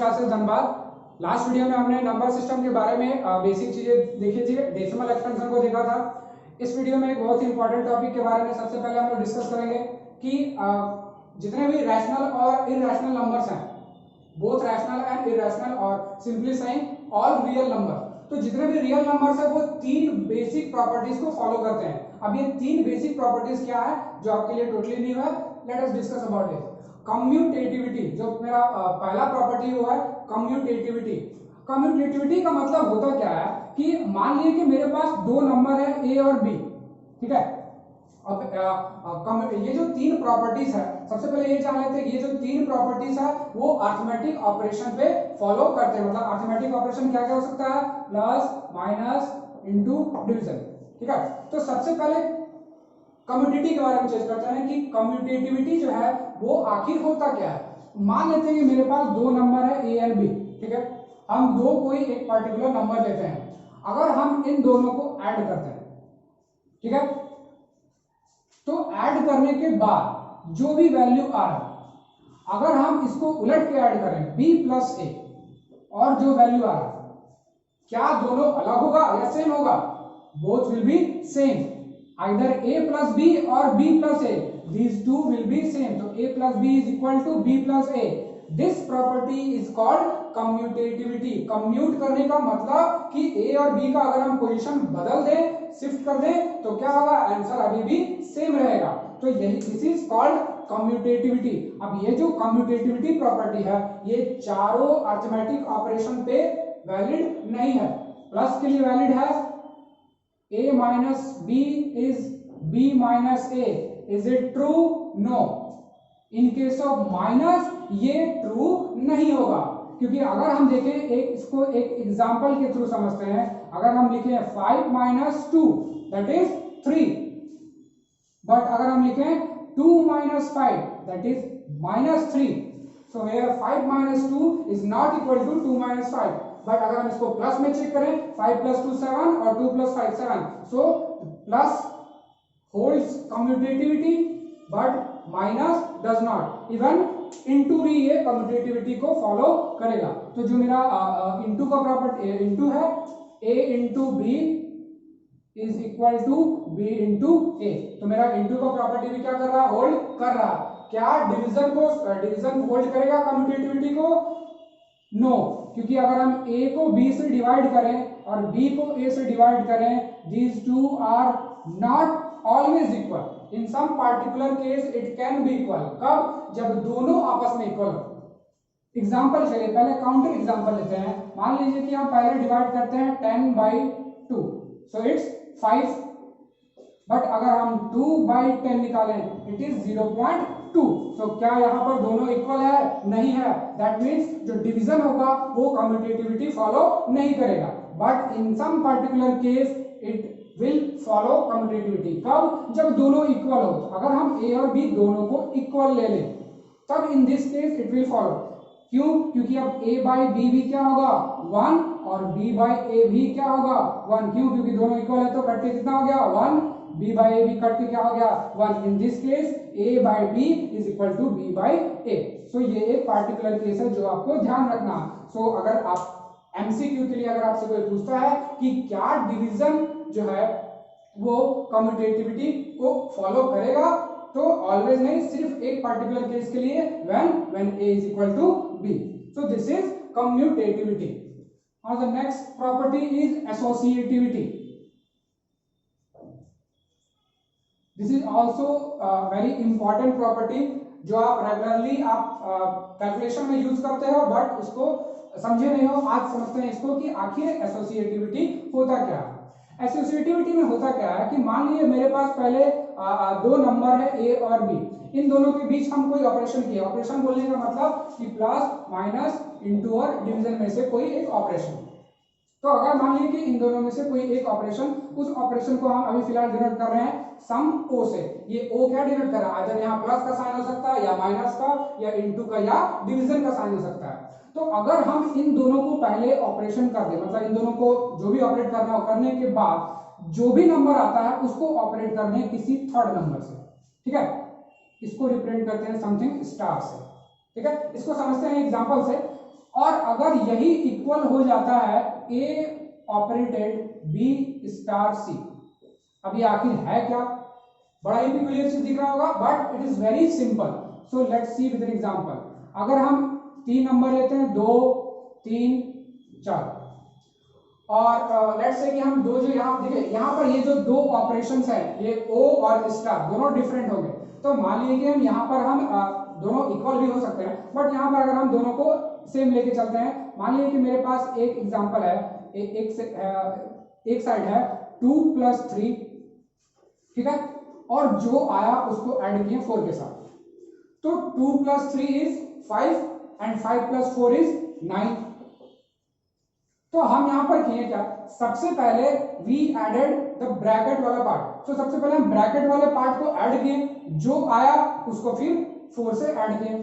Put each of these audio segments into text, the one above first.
Classes Dhanbad. Last video में हमने number system के बारे में बेसिक चीजें देखी थी, डेसिमल एक्सपेंशन को देखा था। इस वीडियो में एक बहुत ही इंपॉर्टेंट टॉपिक के बारे में सबसे पहले हम लोग डिस्कस करेंगे कि जितने भी रैशनल और इरैशनल नंबर्स हैं, बोथ रैशनल एंड इरैशनल और simply saying all real number, तो जितने भी रियल नंबर्स है वो तीन बेसिक प्रॉपर्टीज को फॉलो करते हैं। अब ये तीन बेसिक प्रॉपर्टीज क्या है जो आपके लिए टोटली न्यू है, let us discuss about it. Commutativity, जो मेरा पहला प्रॉपर्टी वो है कम्यूटेटिविटी। कम्यूटेटिविटी का मतलब होता क्या है कि मान लीजिए कि मेरे पास दो नंबर है ए और बी, ठीक है। अब ये जो तीन प्रॉपर्टीज है, सबसे पहले ये जान लेते हैं ये जो तीन प्रॉपर्टीज है वो अरिथमेटिक ऑपरेशन पे फॉलो करते हैं। मतलब अरिथमेटिक ऑपरेशन क्या क्या हो सकता है, प्लस माइनस इनटू डिवीजन, ठीक है। तो सबसे पहले कम्यूटेटिव के बारे में चेक करते हैं कि कम्यूटेटिविटी जो है वो आखिर होता क्या है। मान लेते हैं कि मेरे पास दो नंबर है ए एंड बी, ठीक है। हम दो कोई एक पर्टिकुलर नंबर लेते हैं, अगर हम इन दोनों को ऐड करते हैं, ठीक है, तो ऐड करने के बाद जो भी वैल्यू आ रहा है, अगर हम इसको उलट के ऐड करें b प्लस ए और जो वैल्यू आ रहा है, क्या दोनों अलग होगा या सेम होगा? Both will be same, either a plus b or b plus a, these two will be same, so a plus b is equal to b plus a. This property is called commutativity. commute करने का मतलब कि a और b का अगर हम position बदल दें, शिफ्ट कर दें, तो क्या होगा, आंसर अभी भी सेम रहेगा। तो यही दिस इज कॉल्ड कम्यूटेटिविटी। अब ये जो कम्यूटेटिविटी प्रॉपर्टी है ये चारों अरिथमेटिक ऑपरेशन पे वैलिड नहीं है। प्लस के लिए वैलिड है a minus b is b minus a. Is it true? No. In case of minus ये ट्रू नहीं होगा, क्योंकि अगर हम देखें इसको एक एग्जांपल के थ्रू समझते हैं। अगर हम लिखें 5 minus 2 that is 3, बट अगर हम लिखें 2 minus 5 that is minus 3, so here 5 minus 2 is not equal to 2 minus 5. But अगर हम इसको प्लस में चेक करें 5 plus 2 7 और 2 plus 5 7, so plus holds commutativity but minus does not. Even into भी ये कम्यूटेटिविटी को फॉलो करेगा। तो जो मेरा इनटू का प्रॉपर्टी इनटू है a into b is equal to b into a, तो मेरा इनटू का प्रॉपर्टी भी क्या कर रहा है, होल्ड कर रहा है। क्या डिवीजन होल्ड करेगा कम्यूटेटिविटी को? नो, क्योंकि अगर हम a को b से डिवाइड करें और b को a से डिवाइड करें, these two are not always equal. In some particular case it can be equal. कब? जब दोनों आपस में इक्वल हो। एग्जाम्पल चलिए पहले काउंटर एग्जाम्पल लेते हैं। मान लीजिए कि हम पहले डिवाइड करते हैं 10 by 2, so it's 5, बट अगर हम 2 by 10 निकालें इट इज 0.2, तो क्या यहाँ पर दोनों इक्वल है? नहीं है। दैट मीन्स जो डिवीजन होगा वो कम्यूटेटिविटी फॉलो नहीं करेगा, but in some particular case it will follow commutativity. कब? जब दोनों इक्वल हो। अगर हम a और b दोनों को इक्वल ले लें तब इन this case it will follow. क्यों? क्योंकि अब a by b भी क्या होगा, 1, और b by a भी क्या होगा, 1। क्यों? क्योंकि दोनों इक्वल है, तो कट के कितना हो गया, 1, b by a भी कट के क्या हो गया, 1। In this case a by b is equal to b by a। So ये एक पार्टिकुलर केस है जो आपको ध्यान रखना। सो अगर आप एमसीक्यू के लिए अगर आपसे कोई पूछता है कि क्या डिवीजन जो है वो कम्यूटेटिविटी को फॉलो करेगा, तो ऑलवेज नहीं, सिर्फ एक पर्टिकुलर केस के लिए, when a is equal to b। So this is commutativity. और the next property is associativity. This is also very important property जो आप रेगुलरली आप कैलकुलेशन में यूज करते हो, बट इसको समझे नहीं हो। आज समझते हैं इसको कि आखिर एसोसिएटिविटी होता क्या है। एसोसिएटिविटी में होता क्या है कि मान लीजिए मेरे पास पहले दो नंबर है a और b, इन दोनों के बीच हम कोई ऑपरेशन किया। ऑपरेशन बोलने का मतलब कि प्लस माइनस इनटू और डिवीजन में से कोई एक ऑपरेशन। तो अगर मान लीजिए कि इन दोनों में से कोई एक ऑपरेशन, उस ऑपरेशन को हम अभी फिलहाल डिनोट कर रहे हैं सम o से। ये o क्या डिनोट कर रहा है, अगर यहाँ प्लस का साइन हो सकता है या माइनस का या इनटू का या डिवीजन का साइन हो सकता है। तो अगर हम इन दोनों को पहले ऑपरेशन कर दें, मतलब इन दोनों को जो भी ऑपरेट करना हो, करने के बाद जो भी नंबर आता है उसको ऑपरेट कर दें किसी थर्ड नंबर से, ठीक है। इसको रिप्रेजेंट करते हैं समथिंग स्टार से, ठीक है। इसको समझते हैं एग्जांपल से। और अगर यही इक्वल हो जाता है A operated B star C। अब ये आखिर है क्या? बड़ा ही क्लियर चीज दिख रहा होगा, but it is very simple. So let's see with an example. अगर हम 3 नंबर लेते हैं, 2 3 4, और लेट्स से कि हम दो जो यहाँ देखिए, यहाँ पर ये जो दो ऑपरेशंस हैं, ये O और स्टार दोनों डिफरेंट होंगे। तो मान लीजिए कि हम यहाँ पर हम दोनों इक्वल भी हो सकते हैं, बट यहाँ पर अगर हम दोनों को सेम लेके चलते हैं, मान लीजिए कि मेरे पास एक एग्जांपल है, एक साइड है 2 + 3, ठीक है, और जो आया उसको ऐड किए 4 के साथ। तो 2 + 3 इज 5 एंड 5 + 4 इज 9। तो हम यहां पर किए क्या, सबसे पहले वी एडेड द ब्रैकेट वाला पार्ट। तो सबसे पहले हम ब्रैकेट वाले पार्ट को ऐड किए, जो आया उसको फिर 4 से ऐड किए।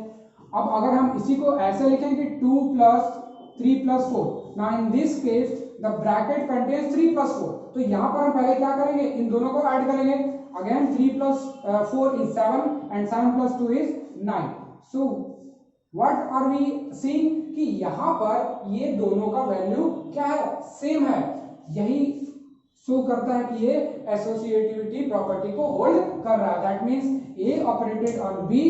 अब अगर हम इसी को ऐसे लिखें कि 2 + 3 + 4, now in this case the bracket contains 3 + 4। तो यहां पर हम पहले क्या करेंगे, इन दोनों को ऐड करेंगे। Again 3 + 4 is 7 and 7 + 2 is 9। So what are we seeing कि यहां पर ये दोनों का वैल्यू क्या है, सेम है। यही शो करता है कि ये एसोसिएटिविटी प्रॉपर्टी को होल्ड कर रहा है। That means A operated on B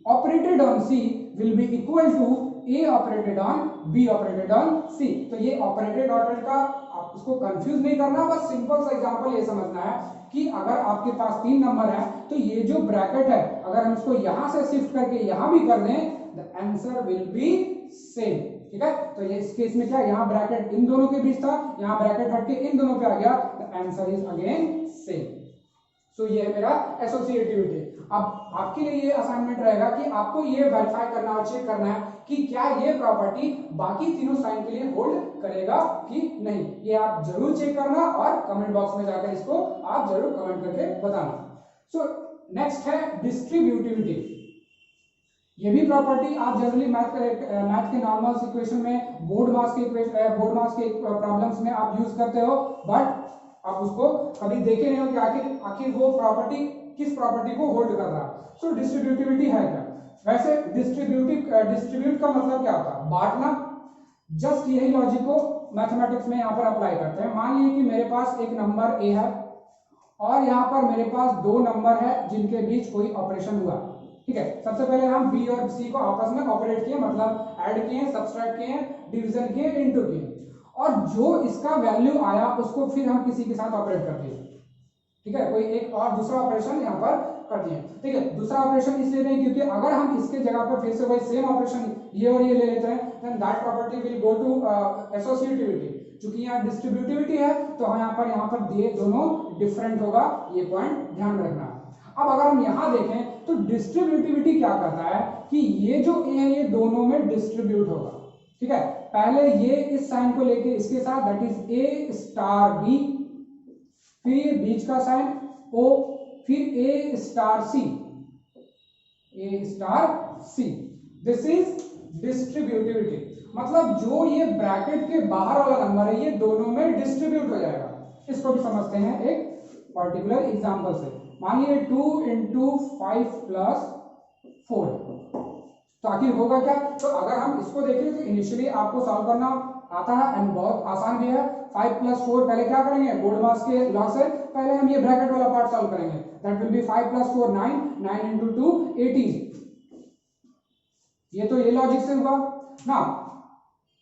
operated on C will be equal to A operated on B operated on C। तो ये ऑपरेटेड ऑपरेटेड का आप उसको कंफ्यूज नहीं करना, बस सिंपल सा एग्जांपल ये समझना है कि अगर आपके पास 3 नंबर है, तो ये जो ब्रैकेट है अगर हम इसको यहां से शिफ्ट करके यहां भी कर दें, the answer will be same। ठीक है, तो ये इस केस में क्या, यहाँ ब्रैकेट इन दोनों के बीच था, यहाँ ब्रैकेट हट के इन दोनों पे आ गया, the answer is again same। सो ये है मेरा एसोसिएटिविटी। अब आपके लिए ये असाइनमेंट रहेगा कि आपको ये वेरीफाई करना और चेक करना है कि क्या ये प्रॉपर्टी बाकी तीनों साइन के लिए होल्ड करेगा कि नहीं। ये आप जरूर चेक करना और कमेंट बॉक्स में जाकर इसको आप जरूर कमेंट करके बताना। सो नेक्स्ट है डिस्ट्रीब्यूटिविटी। ये भी प्रॉपर्टी आप जनरली मैथ के नॉर्मल इक्वेशन में, बोर्ड मास के प्रॉब्लम्स में आप यूज करते हो, बट आप उसको कभी देखे नहीं हो कि आखिर वो प्रॉपर्टी किस प्रॉपर्टी को होल्ड कर रहा है। सो डिस्ट्रीब्यूटिविटी है क्या? वैसे डिस्ट्रीब्यूट का मतलब क्या होता है, बांटना। जस्ट यही लॉजिक को मैथमेटिक्स में यहाँ पर अप्लाई करते हैं। मान लीजिए कि मेरे पास एक नंबर A है और यहाँ पर मेरे पास 2 नंबर है जिनके बीच कोई ऑपरेशन हुआ, ठीक है। सबसे पहले हम B और C को आपस में ऑपरेट किए, मतलब ऐड किए, सब्सट्रैक्ट किए, डिवीजन किए, इनटू किए, और जो इसका वैल्यू आया उसको फिर हम किसी के साथ ऑपरेट कर दिए, ठीक है। कोई एक और दूसरा ऑपरेशन यहाँ पर कर दिए, ठीक है। दूसरा ऑपरेशन इसलिए नहीं क्योंकि अगर हम इसके जगह पर फिर से वही सेम ऑपरेशन ये और ये ले लेते हैं, then that property will go to associativity. क्योंकि यहाँ डिस्ट्रीब्यूटिविटी है तो हम यहाँ पर ये दोनों डिफरेंट होगा, ये पॉइंट ध्यान में रखना। अब अगर हम यहाँ देखें तो डिस्ट्रीब्यूटिविटी क्या करता है कि ये जो A है ये दोनों में डिस्ट्रीब्यूट होगा, ठीक है। पहले ये इस साइन को लेके इसके साथ, that is A star B, फिर बीच का साइन O, फिर A star C, A star C। This is distributivity. मतलब जो ये ब्रैकेट के बाहर वाला नंबर है ये दोनों में डिस्ट्रीब्यूट हो जाएगा। इसको भी समझते हैं एक पर्टिकुलर एग्जांपल से। मान लीजिए 2 × 5 + 4, तो आखिर होगा क्या? तो अगर हम इसको देखें तो इनिशियली आपको सॉल्व करना आता है एंड बहुत आसान भी है। 5 + 4 पहले क्या करेंगे, बोर्ड मास के लॉ से पहले हम ये ब्रैकेट वाला पार्ट सॉल्व करेंगे। That will be 5 + 4 9, 9 × 2 18। ये तो ये लॉजिक से हुआ ना।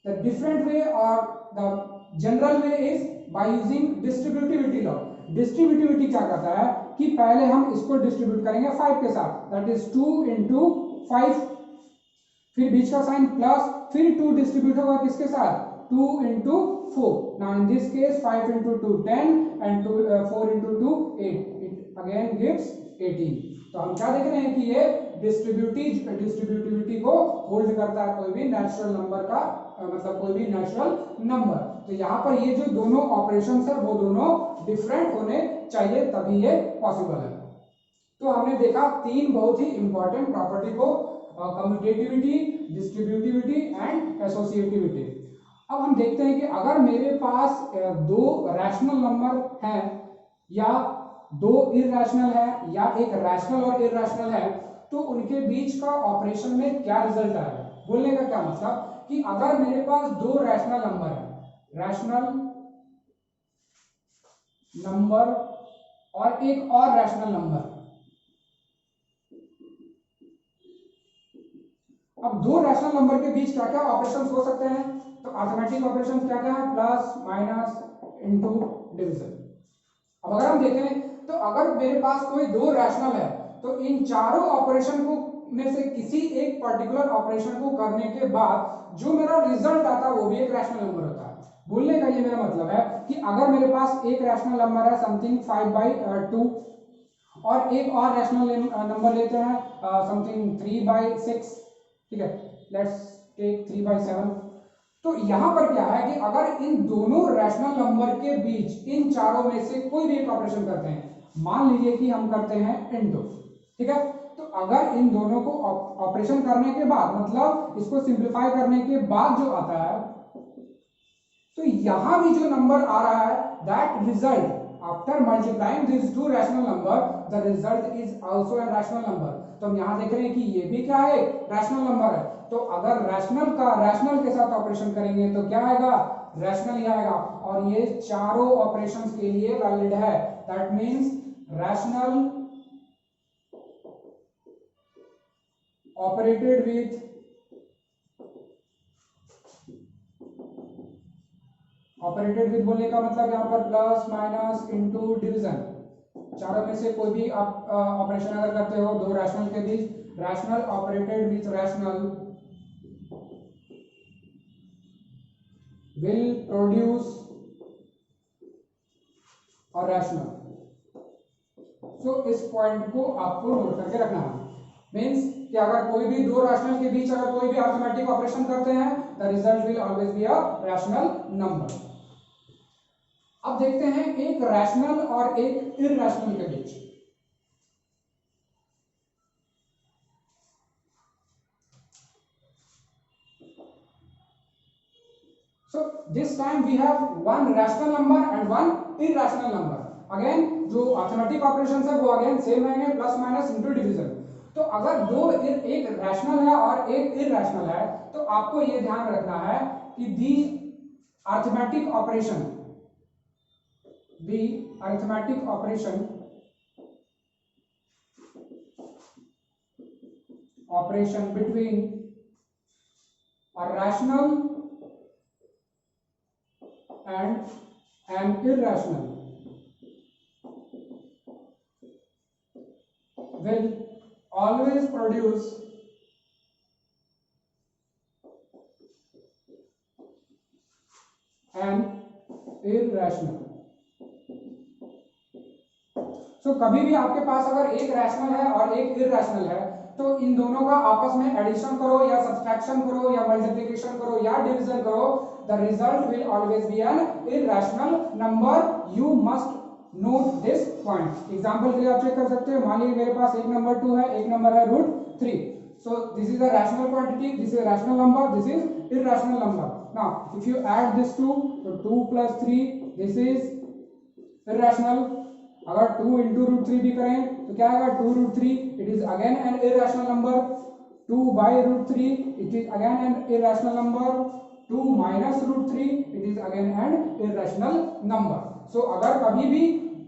द डिफरेंट वे और the general way is by using distributivity law. Distributivity क्या करता है कि पहले हम इसको डिस्ट्रीब्यूट करेंगे 5 के साथ, दैट इज 2 × 5, फिर बीच का साइन प्लस, फिर 2 डिस्ट्रीब्यूट होगा किसके साथ, 2 × 4। Now in this case 5 × 2 10 and 4 × 2 8, it again gives 18। तो हम क्या देख रहे हैं कि ये डिस्ट्रीब्यूटिविटी को होल्ड करता है कोई भी नेचुरल नंबर का, मतलब कोई भी नेचुरल नंबर। तो यहाँ पर ये जो दोनों ऑपरेशंस है वो दोनों डिफरेंट होने चाहिए, तभी ये पॉसिबल है। तो हमने देखा 3 बहुत ही इंपॉर्टेंट प्रॉपर्टी को, कम्यूटेटिविटी, डिस्ट्रीब्यूटिविटी एंड एसोसिएटिविटी। अब हम देखते हैं कि अगर मेरे पास 2 रैशनल नंबर हैं या 2 इरैशनल है या एक रैशनल और इरैशनल है, तो उनके बीच का ऑपरेशन में क्या रिजल्ट आएगा। बोलने का क्या मतलब कि अगर मेरे पास दो रैशनल नंबर है, रैशनल नंबर और एक और रैशनल नंबर, अब दो रैशनल नंबर के बीच क्या क्या ऑपरेशंस हो सकते हैं? तो अरिथमेटिक ऑपरेशंस क्या क्या है? Plus, minus, into, division. अब अगर हम देखें तो अगर मेरे पास कोई दो रैशनल है तो इन चारों ऑपरेशन को में से किसी एक पर्टिकुलर ऑपरेशन को करने के बाद जो मेरा रिजल्ट आता है वो भी एक रैशनल नंबर होता है। बोलने का ये मेरा मतलब है कि अगर मेरे पास एक रैशनल नंबर है समथिंग 5/2 और एक और रैशनल नंबर लेते हैं समथिंग 3/6, ठीक है, लेट्स टेक 3/7। तो यहां पर क्या है कि अगर इन दोनों रैशनल नंबर के बीच इन चारों में से कोई भी एक ऑपरेशन करते हैं, मान लीजिए कि हम करते हैं इनटू, ठीक है, तो अगर इन दोनों को ऑपरेशन करने के बाद, मतलब इसको सिंप्लीफाई करने के बाद जो आता है, तो यहां भी जो नंबर आ रहा है that result after multiplying this to rational number the result is also a rational number. तो हम यहां देख रहे हैं कि ये भी क्या है? रैशनल नंबर है। तो अगर रैशनल का रैशनल के साथ ऑपरेशन करेंगे तो क्या आएगा? रैशनल ही आएगा, और ये चारों ऑपरेशंस के लिए वैलिड है। That means rational operated with बोलने का मतलब यहां पर प्लस, माइनस, इनटू, डिवीजन, चारों में से कोई भी आप ऑपरेशन अगर करते हो दो रैशनल के बीच, rational operated with rational will produce और रैशनल। सो इस पॉइंट को आपको नोट करके रखना है। मींस कि अगर कोई भी दो रैशनल के बीच अगर कोई भी अरिथमेटिक ऑपरेशन करते हैं the result will always be a rational number. अब देखते हैं एक रैशनल और एक इरैशनल के बीच। So this time we have one rational number and one irrational number. Again जो अरिथमेटिक ऑपरेशंस है वो अगेन सेम रहेंगे, प्लस, माइनस, इनटू, डिवीजन। तो अगर एक रैशनल है और एक इरैशनल है तो आपको ये ध्यान रखना है कि the arithmetic operation between a rational and an irrational will always produce an irrational। So कभी भी आपके पास अगर एक रैशनल है और एक इरैशनल है तो इन दोनों का आपस में एडिशन करो या सब्सट्रैक्शन करो या मल्टीप्लिकेशन करो या डिवीजन करो, the result will always be an irrational number। You must note this point। Example के लिए आप चेक कर सकते हो, मान लीजिए मेरे पास एक नंबर 2 है, एक नंबर है √3। so this is a rational quantity, this is a rational number, this is irrational number। now if you add this two, so 2 + 3 this is irrational। अगर 2 into √3 भी करें तो क्या आएगा? 2√3, it is again an irrational number. 2/√3 it is again an irrational number. 2 minus √3 it is again an irrational number. So अगर कभी भी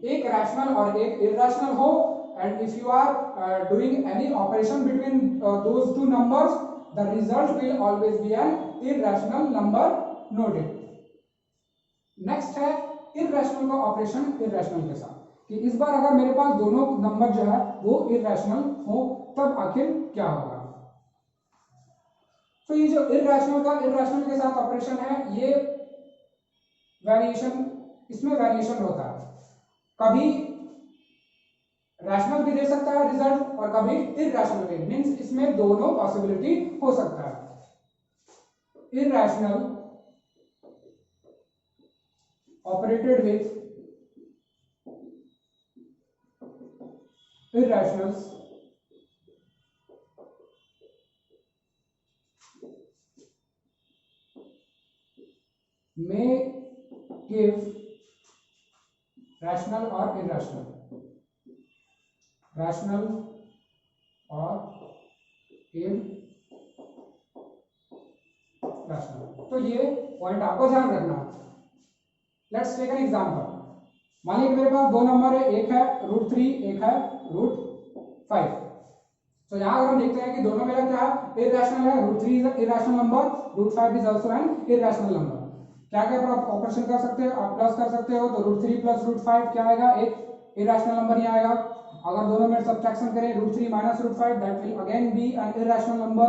एक रैशनल और एक इरैशनल हो and if you are doing any operation between those two numbers the result will always be an irrational number। noted। next है irrational का operation irrational के साथ, कि इस बार अगर मेरे पास दोनों नंबर जो है वो इरैशनल हो तब आखिर क्या होगा। तो ये जो इरैशनल का इरैशनल के साथ ऑपरेशन है ये वेरिएशन, इसमें वेरिएशन होता है, कभी रैशनल भी दे सकता है रिजल्ट और कभी इरैशनल भी। मींस इसमें दोनों पॉसिबिलिटी हो सकता है। Irrational operated with irrationals may give rational or irrational, rational or rational. तो ये पॉइंट आपको ध्यान रखना है। Let's take an example. मान लीजिए मेरे पास दो नंबर है, एक है √3, एक है √5। तो यहाँ अगर हम देखते हैं कि दोनों मेरा क्या है, इररेशनल है। √3 is irrational number, √5 is also an irrational number. क्या क्या आप ऑपरेशन कर सकते हो, आप प्लस कर सकते हो, तो √3 प्लस √5 क्या आएगा, एक इररेशनल नंबर ही आएगा। अगर दोनों में सब्ट्रैक्शन करें √3 minus √5, that will again be an irrational number.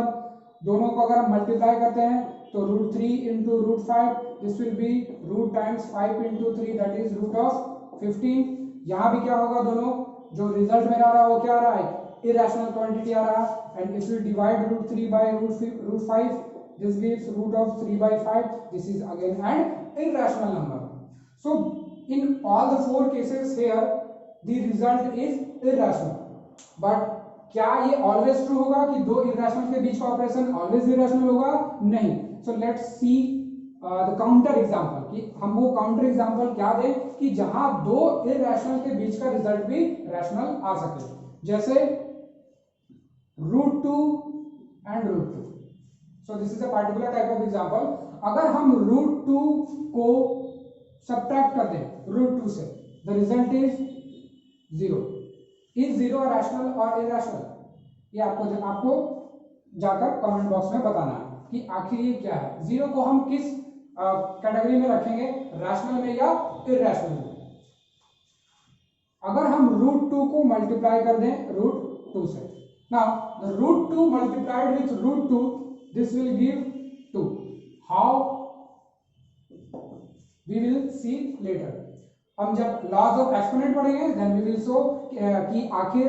दोनों को अगर हम मल्टीप्लाई करते हैं तो √3 into √5, this will be root times 5 into 3, that is √15। यहाँ भी क्या होगा, दोनों जो रिजल्ट मेरा आ रहा है वो क्या आ रहा है, irrational quantity आ रहा है। And if you divide √3 by √5, this gives √3/5. This is again an irrational number. So in all the four cases here the result is irrational. But क्या ये always true होगा कि दो irrational के बीच का ऑपरेशन always irrational होगा? नहीं। So let's see the counter example, कि हम वो counter example क्या दें कि जहां दो irrational के बीच का रिजल्ट भी rational आ सके। जैसे √2 and √2. So this is a particular type of example. अगर हम √2 को subtract कर दें √2 से, the result is 0. Is 0 rational or irrational? ये आपको जाकर कमेंट बॉक्स में बताना है कि आखिर ये क्या है। 0 को हम किस कैटेगरी में रखेंगे, रैशनल में या इररेशनल में। अगर हम √2 को मल्टीप्लाई कर दें √2 से, now the √2 multiplied with √2, this will give 2. How? We will see later. हम जब लॉज ऑफ एक्सपोनेंट पढ़ेंगे देन वी विल शो कि आखिर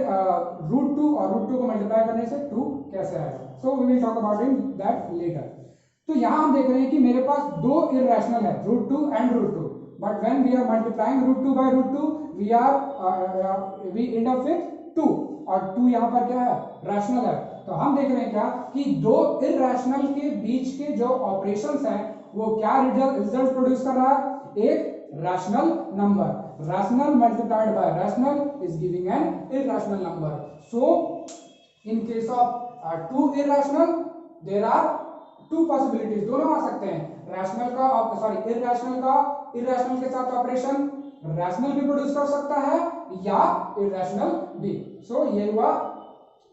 √2 और √2 को मल्टीप्लाई करने से 2 कैसे आएगा। So we will talk about in that later. तो यहाँ हम देख रहे हैं कि मेरे पास दो इररेशनल है, √2 and √2, but when we are multiplying √2 by √2 we end up with 2, और 2 यहाँ पर क्या है, रैशनल है। तो हम देख रहे हैं क्या कि दो इररेशनल के बीच के जो ऑपरेशंस हैं वो क्या रिजल्ट प्रोड्यूस कर रहा है, एक rational number. Rational multiplied by rational is giving an irrational number. So in case of two irrational there are two possibilities, दोनों आ सकते हैं, रैशनल का इररेशनल का इररेशनल के साथ ऑपरेशन रैशनल भी प्रोड्यूस कर सकता है या इररेशनल भी। सो ये हुआ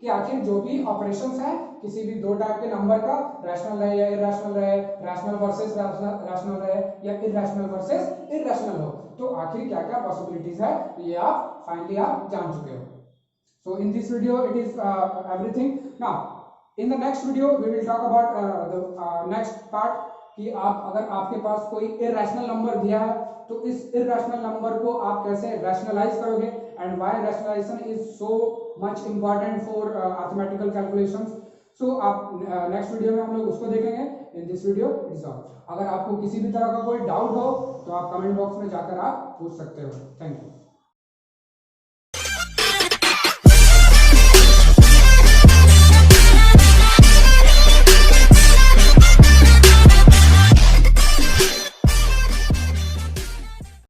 कि आखिर जो भी ऑपरेशंस हैं किसी भी दो टाइप के नंबर का, रैशनल रहे या इररेशनल रहे, रैशनल वर्सेस रैशनल रहे या इररेशनल वर्सेस इररेशनल हो, तो आखिर क्या क्या पॉसिबिलिटीज है ये आप फाइनली आप जान चुके हो। So in this video it is everything. Now in the next video we will talk about the next part कि आप अगर आपके पास कोई इररेशनल नंबर दिया है तो इस इररेशनल नंबर को आप कैसे रैशनलाइज करोगे and why rationalisation is so much important for mathematical calculations. So आप नेक्स्ट वीडियो में हम लोग उसको देखेंगे। In this video it is all. अगर आपको किसी भी तरह का कोई डाउट हो तो आप कमेंट बॉक्स में जाकर आप पूछ सकते हो। Thank you.